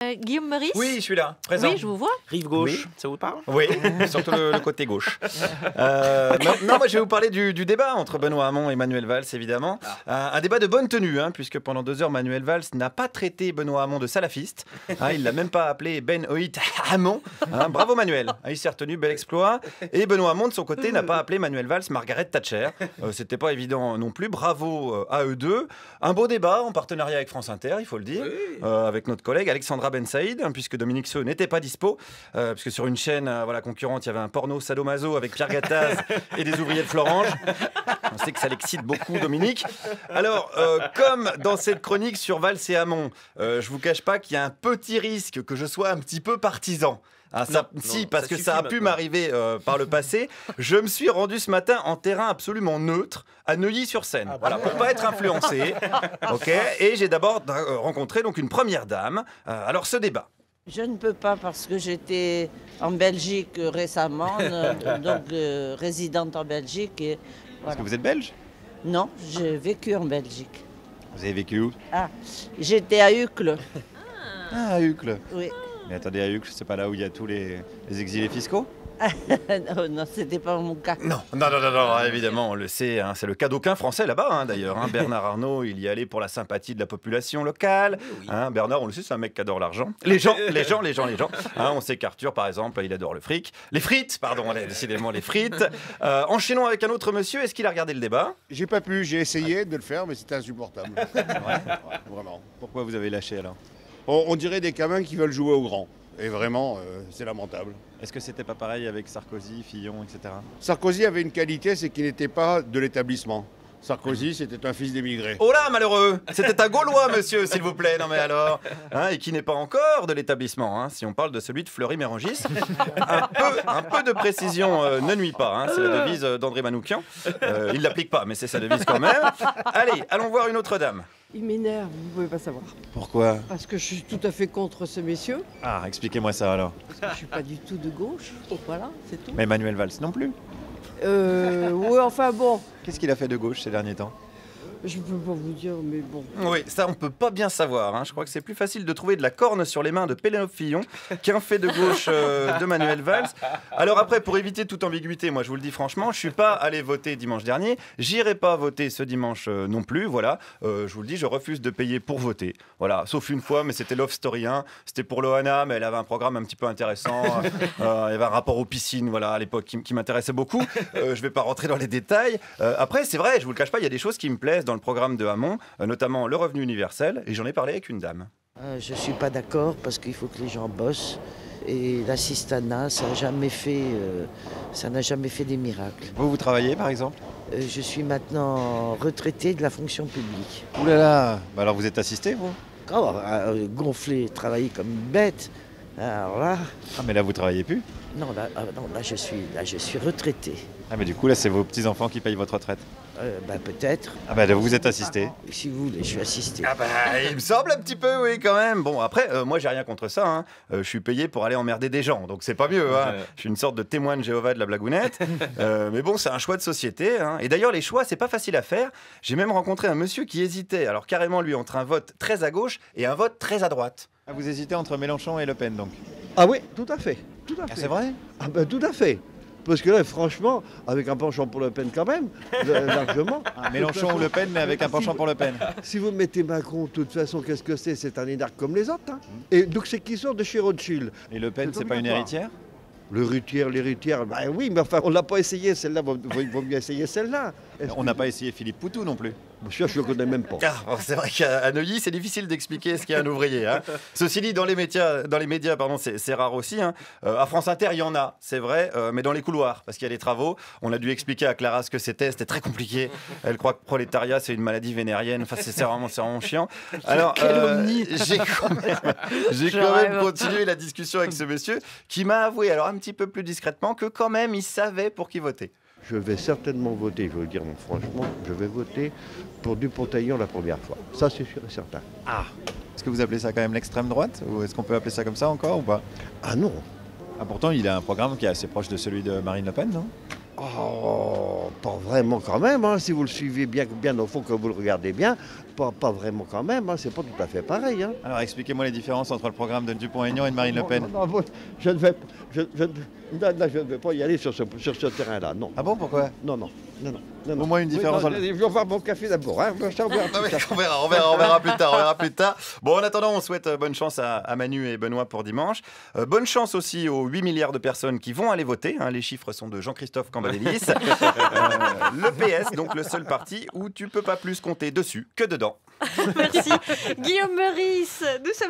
Guillaume Meurice? Oui, je suis là, présent. Oui, je vous vois. Rive gauche, Oui. ça vous parle? Oui, surtout le côté gauche. Non, moi je vais vous parler du débat entre Benoît Hamon et Manuel Valls, évidemment. Un débat de bonne tenue, puisque pendant 2 heures, Manuel Valls n'a pas traité Benoît Hamon de salafiste. Il l'a même pas appelé Ben Oït Hamon. Bravo Manuel, il s'est retenu, bel exploit. Et Benoît Hamon, de son côté, n'a pas appelé Manuel Valls Margaret Thatcher. C'était pas évident non plus. Bravo à eux deux. Un beau débat en partenariat avec France Inter, il faut le dire, avec notre collègue Alexandra Ben Saïd, puisque Dominique Seux n'était pas dispo, puisque sur une chaîne concurrente, il y avait un porno sadomaso avec Pierre Gattaz et des ouvriers de Florange. On sait que ça l'excite beaucoup, Dominique. Alors, comme dans cette chronique sur Valls et Hamon, je vous cache pas qu'il y a un petit risque que je sois un petit peu partisan. Parce que ça a pu m'arriver par le passé. Je me suis rendu ce matin en terrain absolument neutre à Neuilly-sur-Seine, pour pas être influencé. Et j'ai d'abord rencontré donc une première dame. Alors ce débat. Je ne peux pas parce que j'étais en Belgique récemment, résidente en Belgique. Et Est-ce que vous êtes belge? Non, j'ai vécu en Belgique. Vous avez vécu où? J'étais à Uccle. À Uccle. Oui. Mais attendez, à Uccle, c'est pas là où il y a tous les exilés fiscaux? Non, c'était pas mon cas. Non, évidemment, on le sait, c'est le cas d'aucun Français là-bas, d'ailleurs. Bernard Arnault, il y allait pour la sympathie de la population locale. Bernard, on le sait, c'est un mec qui adore l'argent. Les gens. On sait qu'Arthur, par exemple, il adore le fric. Les frites, pardon, décidément les frites. Enchaînons avec un autre monsieur, est-ce qu'il a regardé le débat? J'ai pas pu, j'ai essayé de le faire, mais c'était insupportable. Vraiment. Pourquoi vous avez lâché alors? On dirait des gamins qui veulent jouer au grand. Et vraiment, c'est lamentable. Est-ce que c'était pas pareil avec Sarkozy, Fillon, etc.? Sarkozy avait une qualité, c'est qu'il n'était pas de l'établissement. Sarkozy, c'était un fils d'émigré. Oh là, malheureux! C'était un Gaulois, monsieur, s'il vous plaît. Non mais alors, et qui n'est pas encore de l'établissement, si on parle de celui de Fleury-Mérangis. Un peu de précision ne nuit pas, c'est la devise d'André Manoukian. Il l'applique pas, mais c'est sa devise quand même. Allez, allons voir une autre dame. Il m'énerve, vous pouvez pas savoir. Pourquoi? Parce que je suis tout à fait contre ce messieurs. Expliquez-moi ça alors. Parce que je suis pas du tout de gauche. Voilà, c'est tout. Mais Manuel Valls non plus. Oui, enfin bon. Qu'est-ce qu'il a fait de gauche ces derniers temps? Je peux pas vous dire, mais bon. Oui, ça on peut pas bien savoir. Je crois que c'est plus facile de trouver de la corne sur les mains de Pénélope Fillon qu'un fait de gauche de Manuel Valls. Alors après, pour éviter toute ambiguïté, moi je vous le dis franchement, je suis pas allé voter dimanche dernier. J'irai pas voter ce dimanche non plus. Voilà, je vous le dis, je refuse de payer pour voter. Voilà, sauf une fois, mais c'était Love Story 1. C'était pour Loana, mais elle avait un programme un petit peu intéressant. Il y avait un rapport aux piscines, voilà, à l'époque, qui m'intéressait beaucoup. Je vais pas rentrer dans les détails. Après, c'est vrai, je vous le cache pas, il y a des choses qui me plaisent dans le programme de Hamon, notamment le revenu universel, et j'en ai parlé avec une dame. Je ne suis pas d'accord parce qu'il faut que les gens bossent. Et l'assistanat, ça n'a jamais fait des miracles. Vous travaillez par exemple? Je suis maintenant retraité de la fonction publique. Ouh là là, alors vous êtes assisté vous? Gonfler, travailler comme une bête. Alors là... mais là vous travaillez plus? Non, là je suis retraité. Mais du coup là c'est vos petits-enfants qui payent votre retraite? Peut-être. Vous êtes assisté? Si vous voulez, je suis assisté. Il me semble un petit peu, oui, quand même. Bon, après, moi, j'ai rien contre ça. Je suis payé pour aller emmerder des gens, donc c'est pas mieux. Je suis une sorte de témoin de Jéhovah de la blagounette. Mais bon, c'est un choix de société. Et d'ailleurs, les choix, c'est pas facile à faire. J'ai même rencontré un monsieur qui hésitait, alors carrément, lui, entre un vote très à gauche et un vote très à droite. Vous hésitez entre Mélenchon et Le Pen, donc? Ah oui, tout à fait. C'est vrai? Tout à fait. Parce que là, franchement, avec un penchant pour Le Pen quand même, largement. Mélenchon ou Le Pen, mais avec un penchant pour Le Pen. Si vous mettez Macron, de toute façon, qu'est-ce que c'est? C'est un énarque comme les autres. Et donc c'est qui sort de chez Rothschild. Et Le Pen, c'est pas une héritière? L'héritière, oui, mais enfin, on l'a pas essayé celle-là, il vaut mieux essayer celle-là. On n'a pas essayé Philippe Poutou non plus. Monsieur, je ne le connais même pas. C'est vrai qu'à Neuilly, c'est difficile d'expliquer ce qu'est un ouvrier. Ceci dit, dans les médias, c'est rare aussi. À France Inter, il y en a, c'est vrai, mais dans les couloirs, parce qu'il y a des travaux. On a dû expliquer à Clara ce que c'était très compliqué. Elle croit que prolétariat, c'est une maladie vénérienne. Enfin, c'est vraiment chiant. Alors, j'ai quand même continué la discussion avec ce monsieur qui m'a avoué, alors un petit peu plus discrètement, que quand même, il savait pour qui voter. Je vais certainement voter, je veux le dire franchement, je vais voter pour Dupont-Aignan la première fois. Ça, c'est sûr et certain. Est-ce que vous appelez ça quand même l'extrême droite? Ou est-ce qu'on peut appeler ça comme ça encore ou pas? Ah non. Pourtant, il a un programme qui est assez proche de celui de Marine Le Pen, non? Oh, pas vraiment quand même, hein. Si vous le suivez bien au fond, que vous le regardez bien, pas vraiment quand même, hein. C'est pas tout à fait pareil. Hein. Alors expliquez-moi les différences entre le programme de Dupont-Aignan et de Marine Le Pen. Non, je ne vais pas, je ne vais pas y aller sur ce terrain-là, non. Ah bon, pourquoi? Non. Au moins une différence. Oui, je vais voir mon café d'abord, hein. Ça, on verra Non, plus mais tard. on verra plus tard. Bon, en attendant, on souhaite bonne chance à Manu et Benoît pour dimanche. Bonne chance aussi aux 8 milliards de personnes qui vont aller voter. Hein. Les chiffres sont de Jean-Christophe Cambadélis. Le PS, donc le seul parti où tu peux pas plus compter dessus que dedans. Merci. Guillaume Meurice, nous sommes